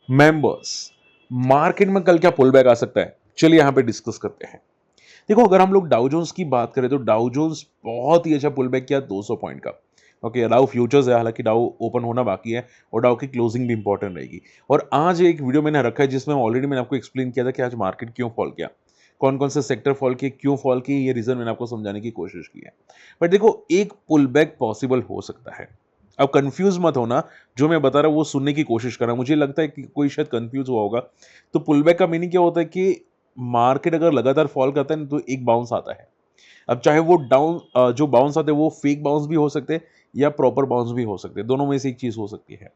Members, market में कल क्या पुल बैक आ सकता है, चलिए यहां पे डिस्कस करते हैं। देखो, अगर हम लोग डाउ जोन्स की बात करें तो डाउ जोन्स बहुत ही अच्छा पुल बैक किया 200 पॉइंट का। ओके, डाउ फ्यूचर्स है, हालांकि डाउ ओपन होना बाकी है और डाउ की क्लोजिंग भी इंपॉर्टेंट रहेगी। और आज एक वीडियो मैंने रखा है जिसमें ऑलरेडी मैंने आपको एक्सप्लेन किया था कि आज मार्केट क्यों फॉल किया, कौन कौन से सेक्टर फॉल किए, क्यों फॉल किए, ये रीजन मैंने आपको समझाने की कोशिश की है। बट देखो, एक पुल बैक पॉसिबल हो सकता है। अब कंफ्यूज मत होना, जो मैं बता रहा हूं वो सुनने की कोशिश करना। मुझे लगता है कि कोई शायद कंफ्यूज हुआ होगा। तो पुल बैक का मीनिंग क्या होता है कि मार्केट अगर लगातार फॉल करता है ना तो एक बाउंस आता है। अब चाहे वो जो बाउंस आते हैं वो फेक बाउंस भी हो सकते हैं या प्रॉपर बाउंस भी हो सकते हैं, दोनों में से एक चीज हो सकती है।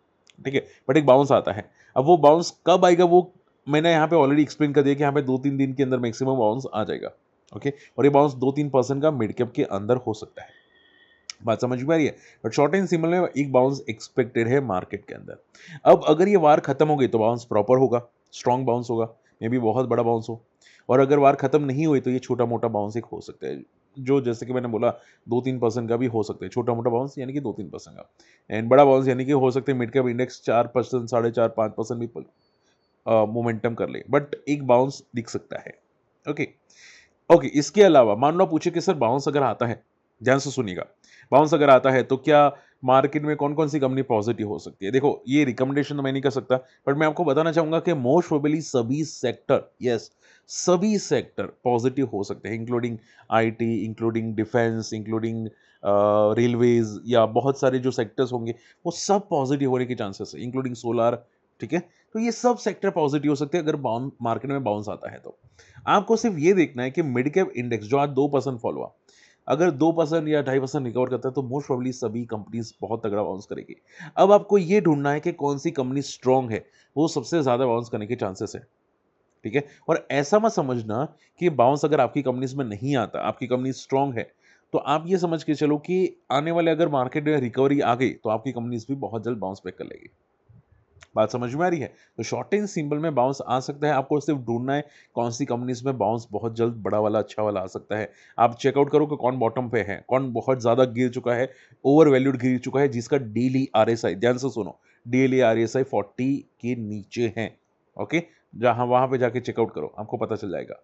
ठीक है, बट एक बाउंस आता है। अब वो बाउंस कब आएगा वो मैंने यहाँ पे ऑलरेडी एक्सप्लेन कर दिया कि यहाँ पे 2-3 दिन के अंदर मैक्सिमम बाउंस आ जाएगा। ओके, और ये बाउंस 2-3% का मिड कैप के अंदर हो सकता है। बात समझ में आ रही है। बट शॉर्ट एंड सिंपल में एक बाउंस एक्सपेक्टेड है मार्केट के अंदर। अब अगर ये वार खत्म हो गई तो बाउंस प्रॉपर होगा, स्ट्रॉन्ग बाउंस होगा, मे बी बहुत बड़ा बाउंस हो। और अगर वार खत्म नहीं हुई तो ये छोटा मोटा बाउंस एक हो सकता है, जो जैसे कि मैंने बोला 2-3% का भी हो सकता है। छोटा मोटा बाउंस यानी कि 2-3% का, एंड बड़ा बाउंस यानी कि हो सकता है मिड कैप इंडेक्स 4%, 4.5-5% भी मोमेंटम कर ले, बट एक बाउंस दिख सकता है। ओके। ओके, इसके अलावा मान लो आप पूछे कि सर बाउंस अगर आता है, ध्यान से सुनिएगा, बाउंस अगर आता है तो क्या मार्केट में कौन कौन सी कंपनी पॉजिटिव हो सकती है। देखो, ये रिकमेंडेशन तो मैं नहीं कर सकता, बट मैं आपको बताना चाहूंगा कि मोस्ट प्रोबेबली सभी सेक्टर, यस, सभी सेक्टर पॉजिटिव हो सकते हैं, including IT, including defence, including railways, या बहुत सारे जो सेक्टर्स होंगे वो सब पॉजिटिव होने के चांसेस है, इंक्लूडिंग सोलार। ठीक है, तो ये सब सेक्टर पॉजिटिव हो सकते हैं अगर मार्केट में बाउंस आता है तो। आपको सिर्फ ये देखना है कि मिड कैप इंडेक्स जो आज 2% फॉलो हुआ, अगर 2% या 2.5% रिकवर करता है तो मोस्ट प्रोबेबली सभी कंपनीज बहुत तगड़ा बाउंस करेगी। अब आपको ये ढूंढना है कि कौन सी कंपनी स्ट्रांग है, वो सबसे ज्यादा बाउंस करने के चांसेस है। ठीक है, और ऐसा मत समझना कि बाउंस अगर आपकी कंपनीज में नहीं आता, आपकी कंपनी स्ट्रांग है, तो आप ये समझ के चलो कि आने वाले अगर मार्केट में रिकवरी आ गई तो आपकी कंपनीज भी बहुत जल्द बाउंस बैक कर लेगी। बात समझ में आ रही है। तो शॉर्ट एंड सिंपल में बाउंस आ सकता है, आपको सिर्फ ढूंढना है कौन सी कंपनीज में बाउंस बहुत जल्द बड़ा वाला अच्छा वाला आ सकता है। आप चेकआउट करो कि कौन बॉटम पे है, कौन बहुत ज्यादा गिर चुका है, ओवर वैल्यूड गिर चुका है, जिसका डेली आरएसआई, ध्यान से सुनो, डेली आरएसआई 40 के नीचे है। ओके, जहां वहां पे जाके चेकआउट करो, आपको पता चल जाएगा।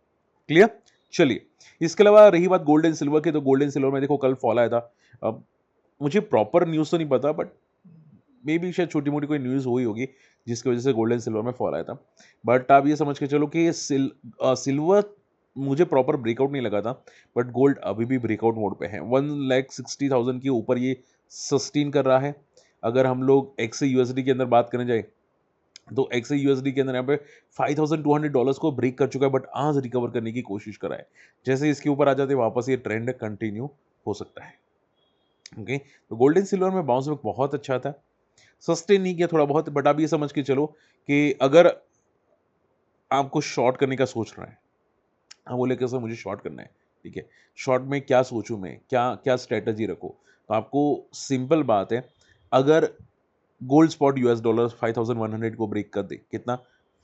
क्लियर। चलिए, इसके अलावा रही बात गोल्ड एंड सिल्वर की, तो गोल्ड एंड सिल्वर में देखो कल फॉल आया था। अब मुझे प्रॉपर न्यूज़ तो नहीं पता, बट मे बी शायद छोटी मोटी कोई न्यूज़ हुई होगी जिसकी वजह से गोल्ड एंड सिल्वर में फॉल आया था। बट आप ये समझ के चलो कि सिल्वर मुझे प्रॉपर ब्रेकआउट नहीं लगा था, बट गोल्ड अभी भी ब्रेकआउट मोड पे है। 1,60,000 के ऊपर ये सस्टेन कर रहा है। अगर हम लोग एक्स यूएसडी के अंदर बात करने जाए तो एक्स यूएसडी के अंदर यहाँ पे $5,200 को ब्रेक कर चुका है, बट आज रिकवर करने की कोशिश कर रहा है। जैसे इसके ऊपर आ जाते वापस ये ट्रेंड कंटिन्यू हो सकता है। ओके, तो गोल्डन सिल्वर में बाउंस बैक बहुत अच्छा था, सस्टेन नहीं किया थोड़ा बहुत, बट आप ये समझ के चलो कि अगर आपको शॉर्ट करने का सोच रहे हैं, आप बोले कि सर मुझे शॉर्ट करना है, ठीक है, शॉर्ट में क्या सोचूं मैं, क्या क्या स्ट्रेटजी रखूं, तो आपको सिंपल बात है, अगर गोल्ड स्पॉट यूएस डॉलर 5,100 को ब्रेक कर दे, कितना,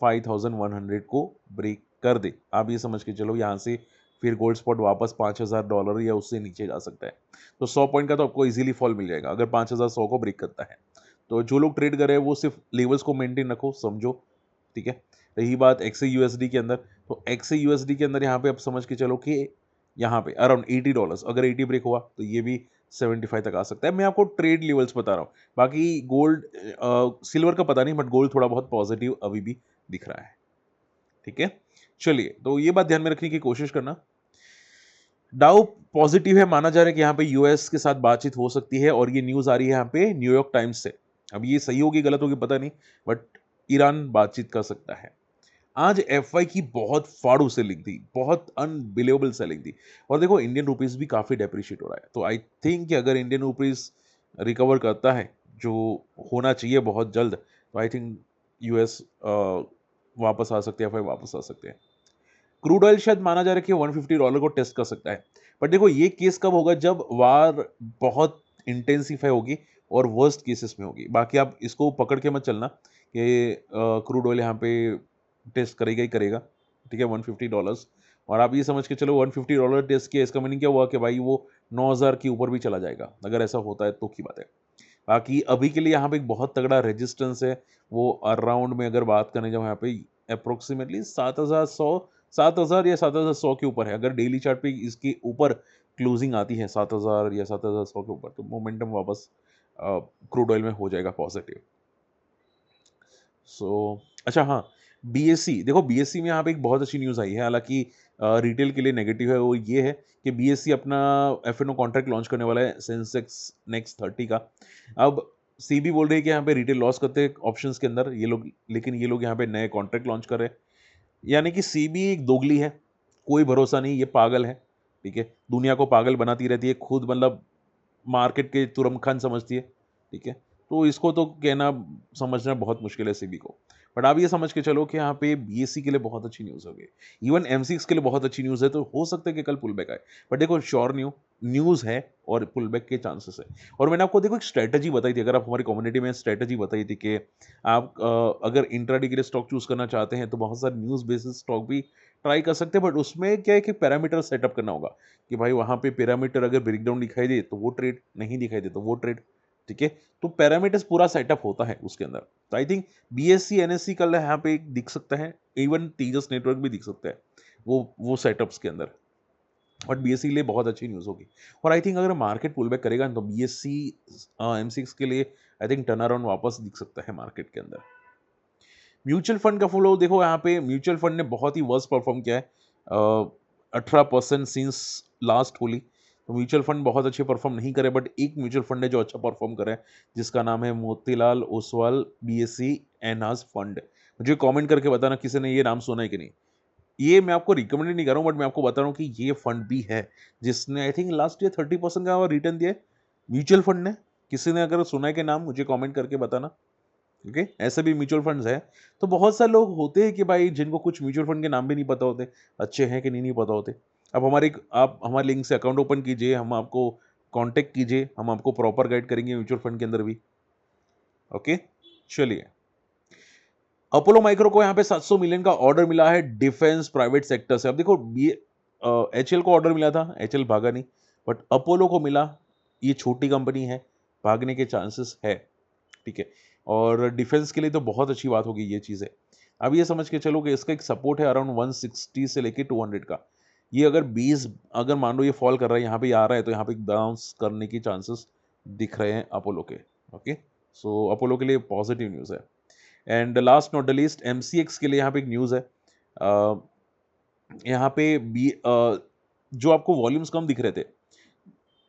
5,100 को ब्रेक कर दे, आप ये समझ के चलो यहाँ से फिर गोल्ड स्पॉट वापस $5,000 या उससे नीचे जा सकता है। तो 100 पॉइंट का तो आपको इजीली फॉल मिल जाएगा अगर 5,100 को ब्रेक करता है। तो जो लोग ट्रेड कर रहे हैं वो सिर्फ लेवल्स को मेंटेन रखो, समझो। ठीक है, रही बात एक्स यूएसडी के अंदर, तो एक्स यूएसडी के अंदर यहाँ पे आप समझ के चलो कि यहाँ पे अराउंड $80, अगर 80 ब्रेक हुआ तो ये भी 75 तक आ सकता है। मैं आपको ट्रेड लेवल्स बता रहा हूँ, बाकी गोल्ड सिल्वर का पता नहीं, बट गोल्ड थोड़ा बहुत पॉजिटिव अभी भी दिख रहा है। ठीक है, चलिए, तो ये बात ध्यान में रखने की कोशिश करना। डाउ पॉजिटिव है, माना जा रहा है कि यहाँ पे यूएस के साथ बातचीत हो सकती है, और ये न्यूज आ रही है यहाँ पे न्यूयॉर्क टाइम्स से। अब ये सही होगी गलत होगी पता नहीं, बट ईरान बातचीत कर सकता है। आज एफवाई की बहुत फाड़ू सेलिंग थी, बहुत अनबिलीवेबल सेलिंग थी। और देखो, इंडियन रुपीस भी काफी डेप्रिशिएट हो रहा है, तो आई थिंक कि अगर इंडियन रुपीस रिकवर करता है, जो होना चाहिए बहुत जल्द, तो आई थिंक यूएस वापस आ सकते हैं, एफवाई वापस आ सकते हैं। क्रूड ऑयल शायद माना जा रहा है कि $150 को टेस्ट कर सकता है। बट देखो, ये केस कब होगा, जब वार बहुत इंटेंसिफाई होगी और वर्स्ट केसेस में होगी। बाकी आप इसको पकड़ के मत चलना कि क्रूड ऑयल यहाँ पे टेस्ट करेगा ही करेगा। ठीक है, $150, और आप ये समझ के चलो $150 टेस्ट किया, इसका मीनिंग क्या हुआ कि भाई वो 9,000 के ऊपर भी चला जाएगा, अगर ऐसा होता है तो की बात है। बाकी अभी के लिए यहाँ पे एक बहुत तगड़ा रेजिस्टेंस है, वो अराउंड में अगर बात करें जब यहाँ पे अप्रोक्सीमेटली 7,000 या 7,100 के ऊपर है। अगर डेली चार्ट पे इसके ऊपर क्लोजिंग आती है 7,000 या 7,100 के ऊपर, तो मोमेंटम वापस क्रूड ऑयल में हो जाएगा पॉजिटिव। सो अच्छा हाँ, बीएससी देखो, बीएससी में यहाँ पे एक बहुत अच्छी न्यूज़ आई है, हालांकि रिटेल के लिए नेगेटिव है, वो ये है कि बीएससी अपना एफएनओ कॉन्ट्रैक्ट लॉन्च करने वाला है सेंसेक्स नेक्स्ट 30 का। अब सीबी बोल रही है कि यहाँ पे रिटेल लॉस करते हैं ऑप्शंस के अंदर ये लोग, लेकिन ये लोग यहाँ पे नए कॉन्ट्रैक्ट लॉन्च कर रहे हैं। यानी कि सीबी एक दोगली है, कोई भरोसा नहीं, ये पागल है, ठीक है, दुनिया को पागल बनाती रहती है, खुद मतलब मार्केट के तुरमखान समझती है, ठीक है। तो इसको तो कहना समझना बहुत मुश्किल है सीबी को। बट आप ये समझ के चलो कि यहाँ पे बीएससी के लिए बहुत अच्छी न्यूज़ होगी, इवन एमसीएक्स के लिए बहुत अच्छी न्यूज़ है, तो हो सकता है कि कल पुल बैक आए। बट देखो, श्योर न्यूज़ है और पुल बैक के चांसेस है। और मैंने आपको देखो एक स्ट्रैटेजी बताई थी, अगर आप हमारी कम्युनिटी में स्ट्रैटेजी बताई थी कि आप अगर इंट्राडे के लिए स्टॉक चूज करना चाहते हैं तो बहुत सारे न्यूज़ बेसिस स्टॉक भी ट्राई कर सकते हैं, बट उसमें क्या है कि पैरामीटर सेटअप करना होगा कि भाई वहाँ पे पैरामीटर अगर ब्रेकडाउन दिखाई दे तो वो ट्रेड, नहीं दिखाई दे तो वो ट्रेड, ठीक है। तो पैरामीटर्स पूरा सेटअप होता है उसके अंदर। तो आई थिंक बीएससी एनएससी कल यहाँ पे दिख सकता है, इवन तेजस नेटवर्क भी दिख सकता है वो सेटअप्स के अंदर। बट बीएससी के लिए बहुत अच्छी न्यूज़ होगी। और आई थिंक अगर मार्केट पुल बैक करेगा तो बीएससी एम6 के लिए आई थिंक टर्न अराउंड वापस दिख सकता है मार्केट के अंदर। म्यूचुअल फंड का फ्लो देखो, यहाँ पे म्यूचुअल फंड ने बहुत ही वर्स्ट परफॉर्म किया है, 18% सिंस लास्ट होली। तो म्यूचुअल फंड बहुत अच्छे परफॉर्म नहीं करे, बट एक म्यूचुअल फंड है जो अच्छा परफॉर्म करे, जिसका नाम है मोतीलाल ओसवाल बीएससी एनहास फंड। मुझे कमेंट करके बताना किसी ने ये नाम सुना है कि नहीं। ये मैं आपको रिकमेंड नहीं कर रहा हूँ, बट मैं आपको बता रहा हूँ कि ये फंड भी है जिसने आई थिंक लास्ट ईयर 30% का रिटर्न दिया है, म्यूचुअल फंड ने। किसी ने अगर सुना है कि नाम, मुझे कमेंट करके बताना। ओके, ऐसे भी म्यूचुअल फंड्स हैं। तो बहुत सारे लोग होते हैं कि भाई जिनको कुछ म्यूचुअल फंड के नाम भी नहीं पता होते, अच्छे हैं कि नहीं पता होते। अब आप हमारे लिंक से अकाउंट ओपन कीजिए, हम आपको कांटेक्ट कीजिए, हम आपको प्रॉपर गाइड करेंगे म्यूचुअल फंड के अंदर भी। ओके, चलिए। अपोलो माइक्रो को यहाँ पे 700 मिलियन का ऑर्डर मिला है डिफेंस प्राइवेट सेक्टर से। अब देखो, एचएल को ऑर्डर मिला था, एचएल भागा नहीं, बट अपोलो को मिला। ये छोटी कंपनी है, भागने के चांसेस है, ठीक है। और डिफेंस के लिए तो बहुत अच्छी बात होगी ये चीज़ है। अब ये समझ के चलो कि इसका एक सपोर्ट है अराउंड 160 से लेके 200 का। ये अगर 20 अगर मान लो ये फॉल कर रहा है, यहाँ पे आ रहा है, तो यहाँ पे बाउंस करने की चांसेस दिख रहे हैं अपोलो के। ओके, सो अपोलो के लिए पॉजिटिव न्यूज़ है। And last not the least, MCX के लिए यहाँ पे एक न्यूज़ है। यहाँ पे जो आपको वॉल्यूम्स कम दिख रहे थे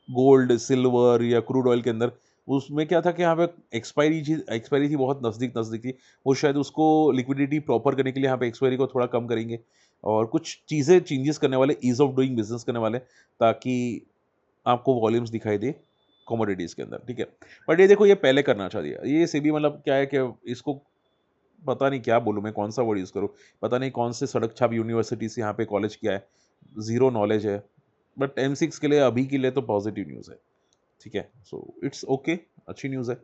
गोल्ड सिल्वर या क्रूड ऑयल के अंदर, उसमें क्या था कि यहाँ पे एक्सपायरी थी, बहुत नज़दीक नज़दीक थी। वो शायद उसको लिक्विडिटी प्रॉपर करने के लिए यहाँ पे एक्सपायरी को थोड़ा कम करेंगे और कुछ चीज़ें चेंजेस करने वाले, ईज ऑफ डूइंग बिजनेस करने वाले, ताकि आपको वॉल्यूम्स दिखाई दे कमोडिटीज़ के अंदर, ठीक है। बट ये देखो, ये पहले करना चाहिए, ये सेबी मतलब क्या है कि इसको पता नहीं क्या बोलूँ मैं, कौन सा वर्ड यूज़ करूँ, पता नहीं कौन से सड़क छाप यूनिवर्सिटी से यहाँ पे कॉलेज किया है, ज़ीरो नॉलेज है। बट M6 के लिए अभी के लिए तो पॉजिटिव न्यूज़ है, ठीक है। सो इट्स ओके, अच्छी न्यूज़ है।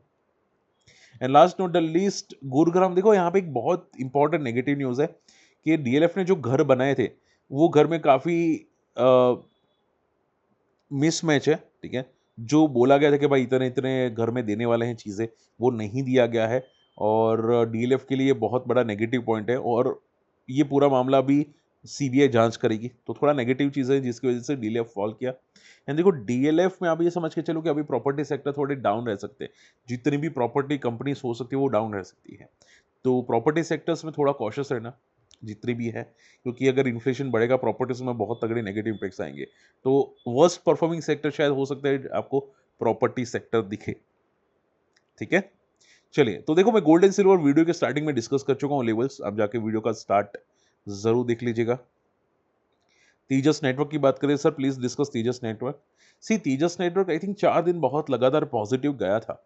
And last not the least, Gurugram देखो, यहाँ पे एक बहुत इंपॉर्टेंट नेगेटिव न्यूज़ है कि डीएलएफ ने जो घर बनाए थे, वो घर में काफ़ी मिसमैच है, ठीक है। जो बोला गया था कि भाई इतने इतने घर में देने वाले हैं चीज़ें, वो नहीं दिया गया है, और डीएलएफ के लिए बहुत बड़ा नेगेटिव पॉइंट है, और ये पूरा मामला भी सीबीआई जांच करेगी। तो थोड़ा नेगेटिव चीज़ है जिसकी वजह से डीएलएफ फॉल किया। एंड देखो, डीएलएफ में आप ये समझ के चलो कि अभी प्रॉपर्टी सेक्टर थोड़े डाउन रह सकते हैं, जितनी भी प्रॉपर्टी कंपनीज हो सकती है वो डाउन रह सकती है। तो प्रॉपर्टी सेक्टर्स में थोड़ा कॉशियस रहना, जितनी भी है, क्योंकि अगर इन्फ्लेशन बढ़ेगा प्रॉपर्टीज में बहुत तगड़े नेगेटिव इम्पैक्ट्स आएंगे। तो वर्स्ट परफॉर्मिंग सेक्टर शायद हो सकता है आपको प्रॉपर्टी सेक्टर दिखे, ठीक है। चलिए, तो देखो, मैं गोल्ड एंड सिल्वर वीडियो के स्टार्टिंग में डिस्कस कर चुका हूँ लेवल्स, आप जाके वीडियो का स्टार्ट जरूर देख लीजिएगा। तेजस नेटवर्क की बात करें, sir please discuss Tejas network. See, Tejas network I think 4 दिन बहुत लगातार पॉजिटिव गया था,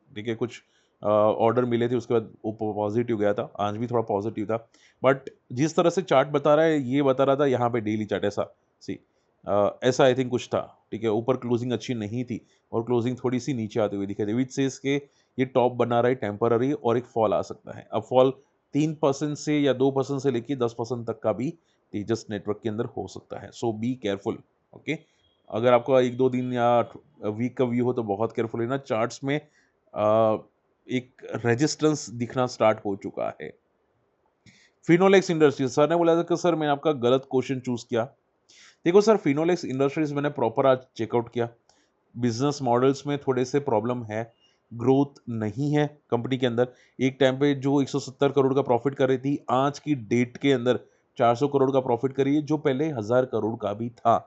ठीक है। कुछ ऑर्डर मिले थे, उसके बाद वो पॉजिटिव गया था, आज भी थोड़ा पॉजिटिव था। बट जिस तरह से चार्ट बता रहा है, ये बता रहा था यहाँ पे डेली चार्ट ऐसा, सी ऐसा आई थिंक कुछ था, ठीक है। ऊपर क्लोजिंग अच्छी नहीं थी और क्लोजिंग थोड़ी सी नीचे आती हुई दिखाई दी, विच सेज के ये टॉप बना रहा है टेम्पररी, और एक फॉल आ सकता है। अब फॉल 3% से या 2% से लेकर 10% तक का भी तेजस नेटवर्क के अंदर हो सकता है। सो बी केयरफुल, ओके। अगर आपका 1-2 दिन या वीक का व्यू हो तो बहुत केयरफुल लेना। चार्ट्स में एक रेजिस्टेंस दिखना स्टार्ट हो चुका है। फिनोलेक्स इंडस्ट्रीज, सर ने बोला था कि सर मैंने आपका गलत क्वेश्चन चूज किया। देखो सर, फिनोलेक्स इंडस्ट्रीज मैंने प्रॉपर आज चेकआउट किया। बिजनेस मॉडल्स में थोड़े से प्रॉब्लम है, ग्रोथ नहीं है कंपनी के अंदर। एक टाइम पे जो 170 करोड़ का प्रॉफिट कर रही थी, आज की डेट के अंदर 400 करोड़ का प्रॉफिट कर रही है, जो पहले 1000 करोड़ का भी था।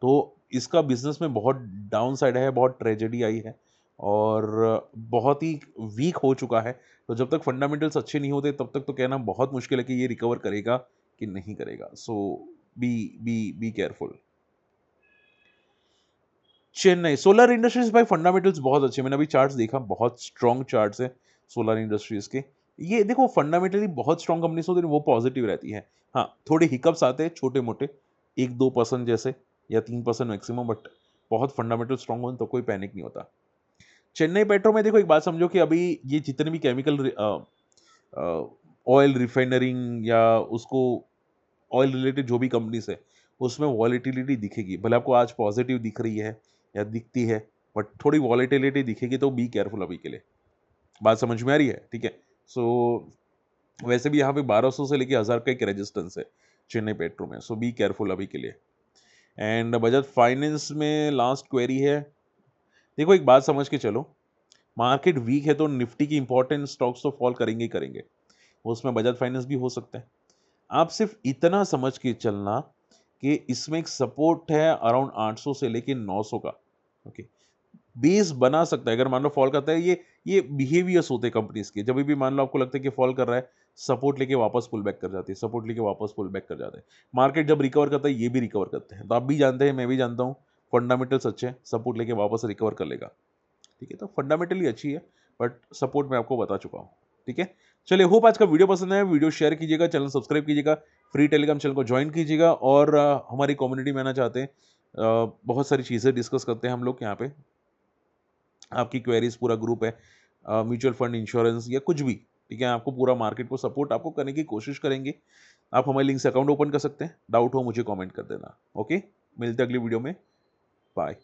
तो इसका बिजनेस में बहुत डाउन साइड है, बहुत ट्रेजेडी आई है और बहुत ही वीक हो चुका है। तो जब तक फंडामेंटल्स अच्छे नहीं होते तब तक तो कहना बहुत मुश्किल है कि ये रिकवर करेगा कि नहीं करेगा। So be be careful. Chennai solar industries भाई, फंडामेंटल्स बहुत अच्छे, मैंने अभी चार्ट्स देखा, बहुत स्ट्रॉन्ग चार्ट्स है सोलर इंडस्ट्रीज के। ये देखो फंडामेंटली बहुत स्ट्रॉन्ग कंपनीज होती है, वो पॉजिटिव रहती है। हाँ, थोड़े हिकअप्स आते हैं छोटे मोटे, 1-2% जैसे या 3% मैक्सिमम, बट बहुत फंडामेंटल स्ट्रॉन्ग हो तो कोई पैनिक नहीं होता। चेन्नई पेट्रो में देखो एक बात समझो कि अभी ये जितने भी केमिकल ऑयल रिफाइनरिंग या उसको ऑयल रिलेटेड जो भी कंपनीज है, उसमें वॉलेटिलिटी दिखेगी। भले आपको आज पॉजिटिव दिख रही है या दिखती है, बट थोड़ी वॉलेटिलिटी दिखेगी, तो बी केयरफुल अभी के लिए। बात समझ में आ रही है? ठीक है। सो वैसे भी यहाँ पे 1200 से लेके 1000 का एक रेजिस्टेंस है चेन्नई पेट्रो में, सो बी केयरफुल अभी के लिए। एंड बजाज फाइनेंस में लास्ट क्वेरी है। देखो एक बात समझ के चलो, मार्केट वीक है तो निफ्टी की इंपॉर्टेंट स्टॉक्स तो फॉल करेंगे ही करेंगे, उसमें बजाज फाइनेंस भी हो सकता है। आप सिर्फ इतना समझ के चलना कि इसमें एक सपोर्ट है अराउंड 800 से लेके 900 का। ओके, बेस बना सकता है अगर मान लो फॉल करता है। ये बिहेवियर्स होते हैं कंपनीज के, जब भी मान लो आपको लगता है कि फॉल कर रहा है, सपोर्ट लेके वापस पुल बैक कर जाती है, सपोर्ट लेके वापस पुल बैक कर जाते हैं। मार्केट जब रिकवर करता है, ये भी रिकवर करते हैं। तो आप भी जानते हैं, मैं भी जानता हूँ, फंडामेंटल्स अच्छे हैं, सपोर्ट लेके वापस रिकवर कर लेगा। ठीक है, तो फंडामेंटली अच्छी है, बट सपोर्ट मैं आपको बता चुका हूँ। ठीक है, चलिए, होप आज का वीडियो पसंद आया। वीडियो शेयर कीजिएगा, चैनल सब्सक्राइब कीजिएगा, फ्री टेलीग्राम चैनल को ज्वाइन कीजिएगा और हमारी कम्युनिटी में आना चाहते हैं। बहुत सारी चीज़ें डिस्कस करते हैं हम लोग यहाँ पे। आपकी क्वेरीज, पूरा ग्रुप है, म्यूचुअल फंड, इंश्योरेंस या कुछ भी। ठीक है, आपको पूरा मार्केट को सपोर्ट आपको करने की कोशिश करेंगे। आप हमारे लिंक से अकाउंट ओपन कर सकते हैं। डाउट हो मुझे कमेंट कर देना। ओके, मिलते हैं अगली वीडियो में। बाय।